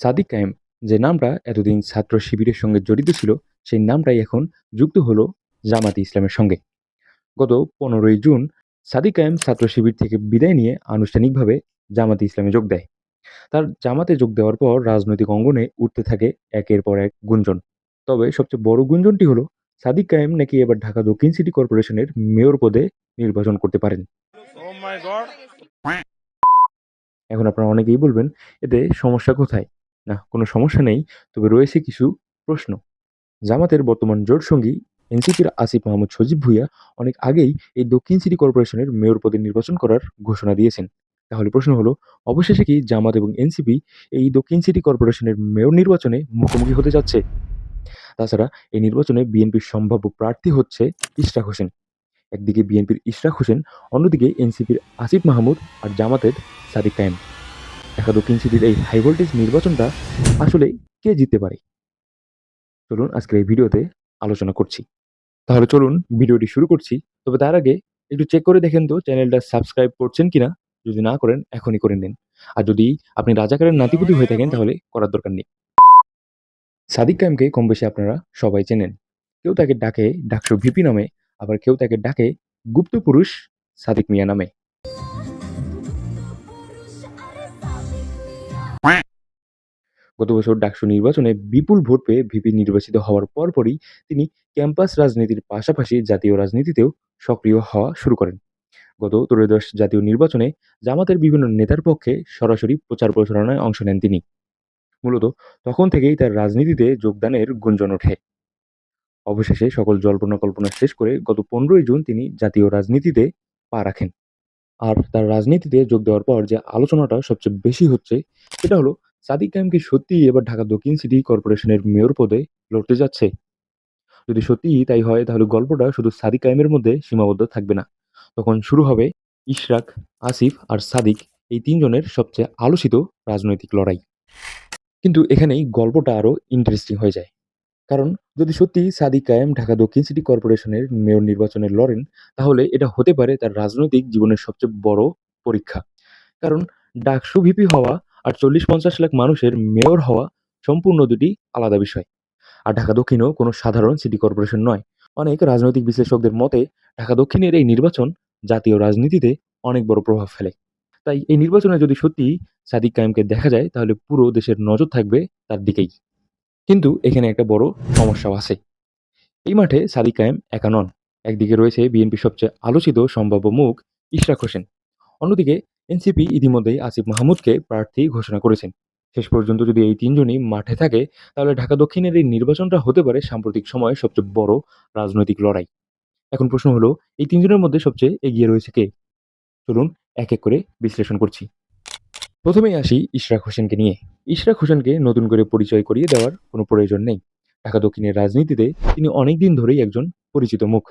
সাদিক কায়েম যে নামটা এতদিন ছাত্র শিবিরের সঙ্গে জড়িত ছিল, সেই নামটাই এখন যুক্ত হলো জামাতে ইসলামের সঙ্গে। গত ১৫ই জুন সাদিক কায়েম ছাত্র শিবির থেকে বিদায় নিয়ে আনুষ্ঠানিকভাবে জামাতে ইসলামে যোগ দেয়। তার জামাতে যোগ দেওয়ার পর রাজনৈতিক অঙ্গনে উঠতে থাকে একের পর এক গুঞ্জন। তবে সবচেয়ে বড় গুঞ্জনটি হলো সাদিক কায়েম নাকি এবার ঢাকা দক্ষিণ সিটি কর্পোরেশনের মেয়র পদে নির্বাচন করতে পারেন। Oh my god. এখন আপনারা অনেকেই বলবেন, এতে সমস্যা কোথায়? না, কোনো সমস্যা নেই। তবে রয়েছে কিছু প্রশ্ন। জামাতের বর্তমান জোটসঙ্গী এনসিপির আসিফ মাহমুদ সজীব ভুঁইয়া অনেক আগেই এই দক্ষিণ সিটি কর্পোরেশনের মেয়র পদে নির্বাচন করার ঘোষণা দিয়েছেন। তাহলে প্রশ্ন হলো, অবশেষে কি জামাত এবং এনসিপি এই দক্ষিণ সিটি কর্পোরেশনের মেয়র নির্বাচনে মুখোমুখি হতে যাচ্ছে? তাছাড়া এই নির্বাচনে বিএনপির সম্ভাব্য প্রার্থী হচ্ছে ইশরাক হোসেন। একদিকে বিএনপির ইশরাক হোসেন, অন্যদিকে এনসিপির আসিফ মাহমুদ আর জামাতের সাদিক কায়েম। ঢাকা দক্ষিণ সিটির এই হাই ভোল্টেজ নির্বাচনটা আসলে কে জিততে পারে? চলুন আজকের এই ভিডিওতে আলোচনা করছি। তাহলে চলুন ভিডিওটি শুরু করছি। তবে তার আগে একটু চেক করে দেখেন তো চ্যানেলটা সাবস্ক্রাইব করছেন কিনা। যদি না করেন এখনই করে নিন। আর যদি আপনি রাজাকারের নাতিপুতি হয়ে থাকেন তাহলে করার দরকার নেই। সাদিক কায়েমকে কমবেশি আপনারা সবাই চেনেন। কেউ তাকে ডাকে ডাকসু ভিপি নামে, আবার কেউ তাকে ডাকে গুপ্ত পুরুষ সাদিক মিয়া নামে। গত বছর ডাকসু নির্বাচনে বিপুল ভোট পেয়ে ভিপি নির্বাচিত হওয়ার পরপরই তিনি ক্যাম্পাস রাজনীতির পাশাপাশি জাতীয় রাজনীতিতেও সক্রিয় হওয়া শুরু করেন। গত ত্রয়োদশ জাতীয় নির্বাচনে জামাতের বিভিন্ন নেতার পক্ষে সরাসরি প্রচার প্রচারণায় অংশ নেন তিনি। মূলত তখন থেকেই তার রাজনীতিতে যোগদানের গুঞ্জন ওঠে। অবশেষে সকল জল্পনা কল্পনা শেষ করে গত 15ই জুন তিনি জাতীয় রাজনীতিতে পা রাখেন। আর তার রাজনীতিতে যোগ দেওয়ার পর যে আলোচনাটা সবচেয়ে বেশি হচ্ছে, সেটা হলো সাদিক কায়েম কি সত্যিই এবার ঢাকা দক্ষিণ সিটি কর্পোরেশনের মেয়র পদে লড়তে যাচ্ছে? যদি সত্যিই তাই হয় তাহলে গল্পটা শুধু সাদিক কায়েমের মধ্যে সীমাবদ্ধ থাকবে না। তখন শুরু হবে ইশরাক, আসিফ আর সাদিক, এই ৩ জনের সবচেয়ে আলোচিত রাজনৈতিক লড়াই। কিন্তু এখানেই গল্পটা আরো ইন্টারেস্টিং হয়ে যায়। কারণ যদি সত্যিই সাদিক কায়েম ঢাকা দক্ষিণ সিটি কর্পোরেশনের মেয়র নির্বাচনে লড়েন, তাহলে এটা হতে পারে তার রাজনৈতিক জীবনের সবচেয়ে বড় পরীক্ষা। কারণ ডাকসু ভিপি হওয়া আর ৪০-৫০ লাখ মানুষের মেয়র হওয়া সম্পূর্ণ দুটি আলাদা বিষয়। আর ঢাকা দক্ষিণও কোনো সাধারণ সিটি কর্পোরেশন নয়। অনেক রাজনৈতিক বিশ্লেষকদের মতে ঢাকা দক্ষিণের এই নির্বাচন জাতীয় রাজনীতিতে অনেক বড় প্রভাব ফেলে। তাই এই নির্বাচনে যদি সত্যিই সাদিক কায়েমকে দেখা যায় তাহলে পুরো দেশের নজর থাকবে তার দিকেই। কিন্তু এখানে একটা বড় সমস্যাও আছে। এই মাঠে সাদিক কায়েম একা নন। একদিকে রয়েছে বিএনপির সবচেয়ে আলোচিত সম্ভাব্য মুখ ইশরাক হোসেন। অন্যদিকে এনসিপি ইতিমধ্যেই আসিফ মাহমুদকে প্রার্থী ঘোষণা করেছেন। শেষ পর্যন্ত যদি এই ৩ জনই মাঠে থাকে, তাহলে ঢাকা দক্ষিণের এই নির্বাচনটা হতে পারে সাম্প্রতিক সময়ে সবচেয়ে বড় রাজনৈতিক লড়াই। এখন প্রশ্ন হলো, এই ৩ জনের মধ্যে সবচেয়ে এগিয়ে রয়েছে কে? চলুন এক এক করে বিশ্লেষণ করছি। প্রথমেই আসি ইশরাক হোসেনকে নিয়ে। ইশরাক হোসেনকে নতুন করে পরিচয় করিয়ে দেওয়ার কোনো প্রয়োজন নেই। ঢাকা দক্ষিণের রাজনীতিতে তিনি অনেকদিন ধরেই একজন পরিচিত মুখ।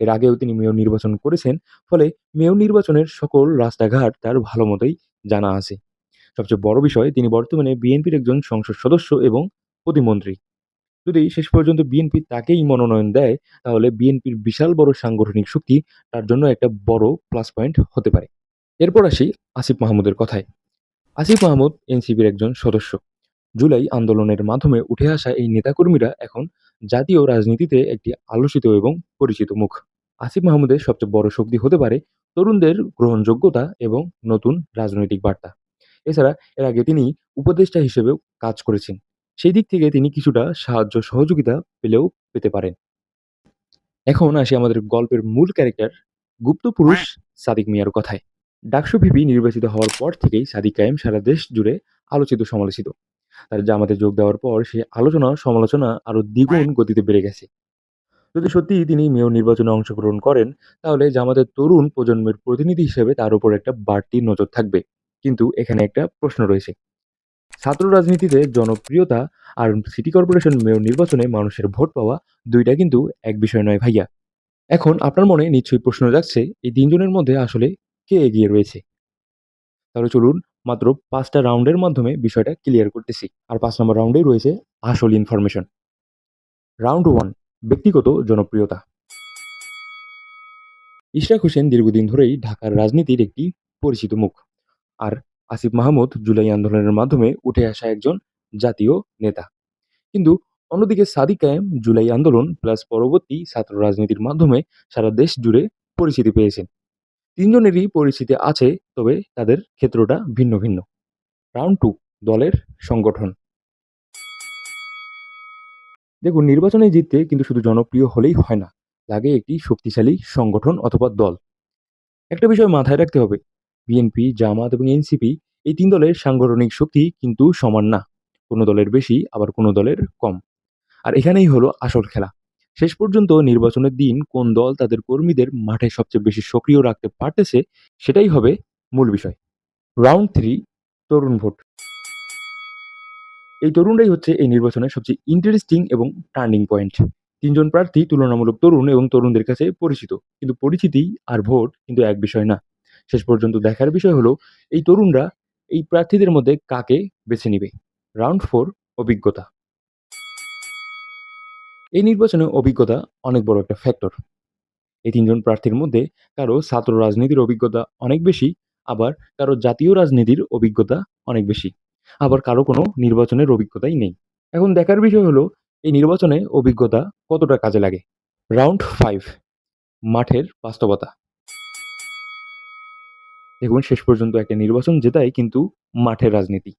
এর আগেও তিনি মেয়র নির্বাচন করেছেন, ফলে মেয়র নির্বাচনের সকল রাস্তাঘাট তার ভালো মতোই জানা আছে। সবচেয়ে বড় বিষয়, তিনি বর্তমানে বিএনপির একজন সংসদ সদস্য এবং প্রতিমন্ত্রী। যদি শেষ পর্যন্ত বিএনপি তাকেই মনোনয়ন দেয়, তাহলে বিএনপির বিশাল বড় সাংগঠনিক শক্তি তার জন্য একটা বড় প্লাস পয়েন্ট হতে পারে। এরপর আসি আসিফ মাহমুদের কথায়। আসিফ মাহমুদ এনসিপির একজন সদস্য। জুলাই আন্দোলনের মাধ্যমে উঠে আসা এই নেতাকর্মীরা এখন জাতীয় রাজনীতিতে একটি আলোচিত এবং পরিচিত মুখ। আসিফ মাহমুদের সবচেয়ে বড় শক্তি হতে পারে তরুণদের গ্রহণযোগ্যতা এবং নতুন রাজনৈতিক বার্তা। এছাড়া এর আগে তিনি উপদেষ্টা হিসেবেও কাজ করেছেন। সেই দিক থেকে তিনি কিছুটা সাহায্য সহযোগিতা পেতে পারেন। এখন আসি আমাদের গল্পের মূল ক্যারেক্টার গুপ্ত পুরুষ সাদিক মিয়ার কথায়। ডাকসু ভিপি নির্বাচিত হওয়ার পর থেকেই সাদিক কায়েম সারা দেশ জুড়ে আলোচিত সমালোচিত। তার জামাতে যোগ দেওয়ার পর সেই আলোচনা সমালোচনা আরো দ্বিগুণ গতিতে বেড়ে গেছে। যদি সত্যিই তিনি মেয়র নির্বাচনে অংশগ্রহণ করেন, তাহলে জামাতের তরুণ প্রজন্মের প্রতিনিধি হিসেবে তার উপর একটা বাড়তি নজর থাকবে। কিন্তু এখানে একটা প্রশ্ন রয়েছে। ছাত্র রাজনীতিতে জনপ্রিয়তা আর সিটি কর্পোরেশন মেয়র নির্বাচনে মানুষের ভোট পাওয়া, দুইটা কিন্তু এক বিষয় নয় ভাইয়া। এখন আপনার মনে নিশ্চয়ই প্রশ্ন জাগছে, এই ৩ জনের মধ্যে আসলে কে এগিয়ে রয়েছে? তাহলে চলুন মাত্র ৫ টা রাউন্ডের মাধ্যমে বিষয়টা ক্লিয়ার করতেছি। আর ৫ নম্বর রাউন্ডেই রয়েছে আসল ইনফরমেশন। রাউন্ড 1, ব্যক্তিগত জনপ্রিয়তা। ইশরাক হোসেন দীর্ঘদিন ধরেই ঢাকার রাজনীতির একটি পরিচিত মুখ। আর আসিফ মাহমুদ জুলাই আন্দোলনের মাধ্যমে উঠে আসা একজন জাতীয় নেতা। কিন্তু অন্যদিকে সাদিক কায়েম জুলাই আন্দোলন প্লাস পরবর্তী ছাত্র রাজনীতির মাধ্যমে সারা দেশ জুড়ে পরিচিতি পেয়েছেন। তিনজনেরই পরিচিতি আছে, তবে তাদের ক্ষেত্রটা ভিন্ন ভিন্ন। রাউন্ড টু, দলের সংগঠন। দেখুন, নির্বাচনে জিততে কিন্তু শুধু জনপ্রিয় হলেই হয় না, লাগে একটি শক্তিশালী সংগঠন অথবা দল। একটা বিষয় মাথায় রাখতে হবে, বিএনপি, জামাত এবং এনসিপি এই তিন দলের সাংগঠনিক শক্তি কিন্তু সমান না। কোনো দলের বেশি, আবার কোনো দলের কম। আর এখানেই হলো আসল খেলা। শেষ পর্যন্ত নির্বাচনের দিন কোন দল তাদের কর্মীদের মাঠে সবচেয়ে বেশি সক্রিয় রাখতে পারতেছে, সেটাই হবে মূল বিষয়। রাউন্ড থ্রি, তরুণ ভোট। এই তরুণরাই হচ্ছে এই নির্বাচনের সবচেয়ে ইন্টারেস্টিং এবং টার্নিং পয়েন্ট। তিনজন প্রার্থী তুলনামূলক তরুণ এবং তরুণদের কাছে পরিচিত, কিন্তু পরিচিতি আর ভোট কিন্তু এক বিষয় না। শেষ পর্যন্ত দেখার বিষয় হলো এই তরুণরা এই প্রার্থীদের মধ্যে কাকে বেছে নিবে। রাউন্ড ফোর, অভিজ্ঞতা। এই নির্বাচনে অভিজ্ঞতা অনেক বড় একটা ফ্যাক্টর। এই তিনজন প্রার্থীর মধ্যে কারো ছাত্র রাজনীতির অভিজ্ঞতা অনেক বেশি, আবার কারো জাতীয় রাজনীতির অভিজ্ঞতা অনেক বেশি, আবার কারো কোনো নির্বাচনের অভিজ্ঞতাই নেই। এখন দেখার বিষয় হলো এই নির্বাচনে অভিজ্ঞতা কতটা কাজে লাগে। রাউন্ড ফাইভ, মাঠের বাস্তবতা। দেখুন, শেষ পর্যন্ত একটা নির্বাচন জেতাই কিন্তু মাঠের রাজনীতি।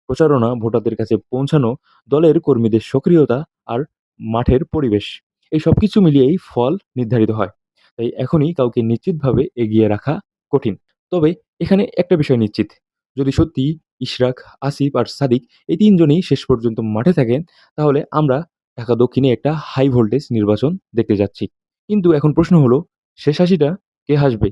প্রচারণা, ভোটারদের কাছে পৌঁছানো, দলের কর্মীদের সক্রিয়তা আর মাঠের পরিবেশ, এই সবকিছু মিলিয়েই ফল নির্ধারিত হয়। তাই এখনই কাউকে নিশ্চিতভাবে এগিয়ে রাখা কঠিন। তবে এখানে একটা বিষয় নিশ্চিত, যদি সত্যি ইশরাক, আসিফ আর সাদিক এই তিনজনই শেষ পর্যন্ত মাঠে থাকেন, তাহলে আমরা ঢাকা দক্ষিণে একটা হাই ভোল্টেজ নির্বাচন দেখতে যাচ্ছি। কিন্তু এখন প্রশ্ন হলো, শেষ হাসিটা কে হাসবে?